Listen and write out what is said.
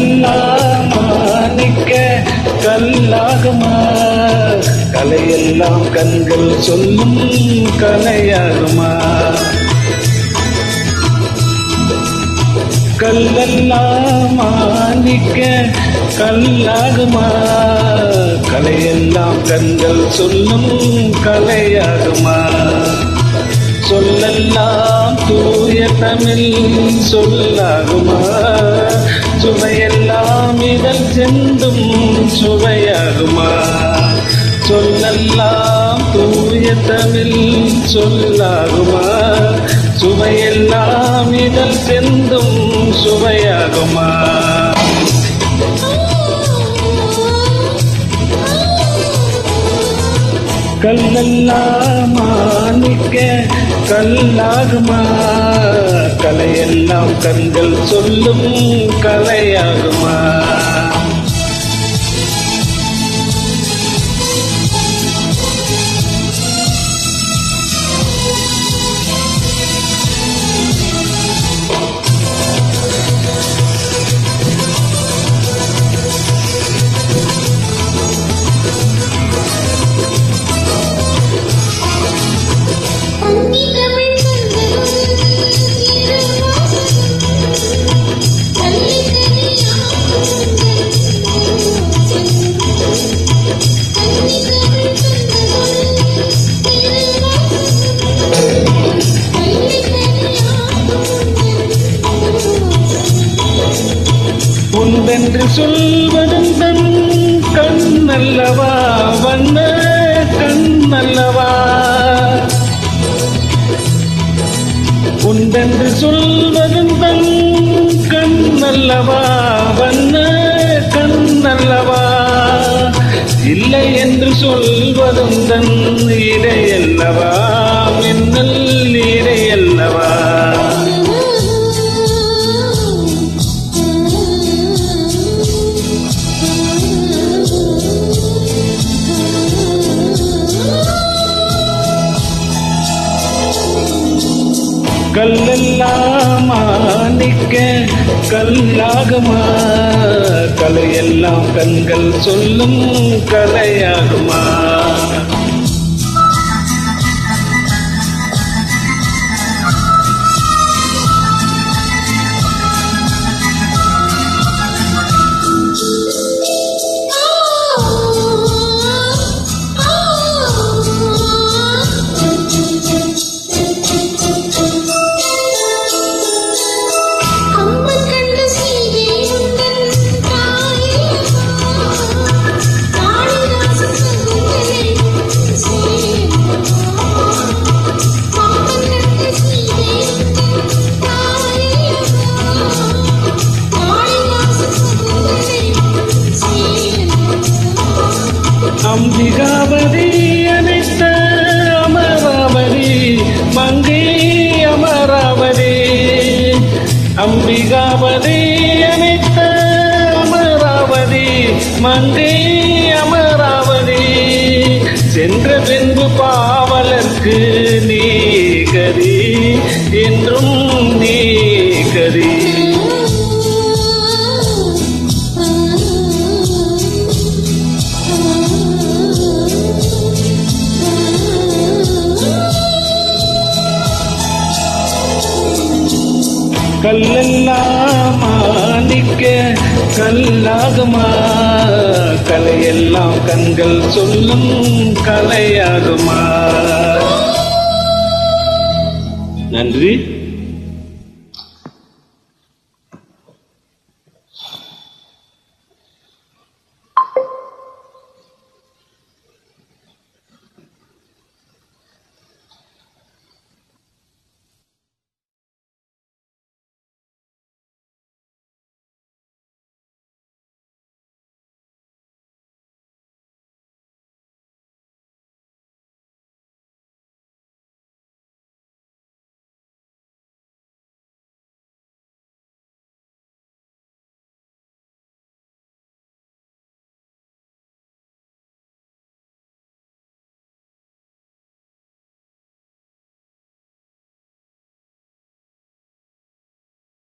கல்லெல்லாம் மாணிக்க கல்லாகுமா? கலையெல்லாம் கண்கள் சொல்லும் கலையாகுமா? கல்லெல்லாம் மாணிக்க கல்லாகுமா? கலையெல்லாம் கண்கள் சொல்லும் கலையாகுமா? சொல்லெல்லாம் தூய தமிழ் சொல்லாகுமா? சுவையெல்லாம் இதழ் சென்றும் சுவையாகுமா? சொல்லெல்லாம் தூய தமிழ் சொல்லாகுமா? சுவையெல்லாம் இதழ் சென்றும் சுவையாகுமா? கல்லெல்லாம் மாணிக்க கல்லாகுமா? கலையெல்லாம் கண்கள் சொல்லும் கலையாகுமா? உண்டென்று சொல்வதும் தன் கண்ணல்லவா? வண்ண கண்ணல்லவா? உண்டென்று சொல்வதும் தன் கண்ணல்லவா? வண்ண கண்ணல்லவா? இல்லை என்று சொல்வதும் தன் இடையல்லவா? மின்னல் இடையல்லவா? கல்லெல்லாம் மாணிக்க கல்லாகுமா? கலையெல்லாம் கண்கள் சொல்லும் கலையாகுமா? அம்பிகாபதி அனைத்த அமராவதி மங்கை அமராவதி. அம்பிகாபதி அனைத்த அமராவதி மங்கை அமராவதி. சென்ற பின்பு பாவலர்க்கு நீ கதி என்றும் நீ கதி. கல்லெல்லாம் மாணிக்க கல்லாகுமா? கலையெல்லாம் கண்கள் சொல்லும் கலையாகுமா? நன்றி.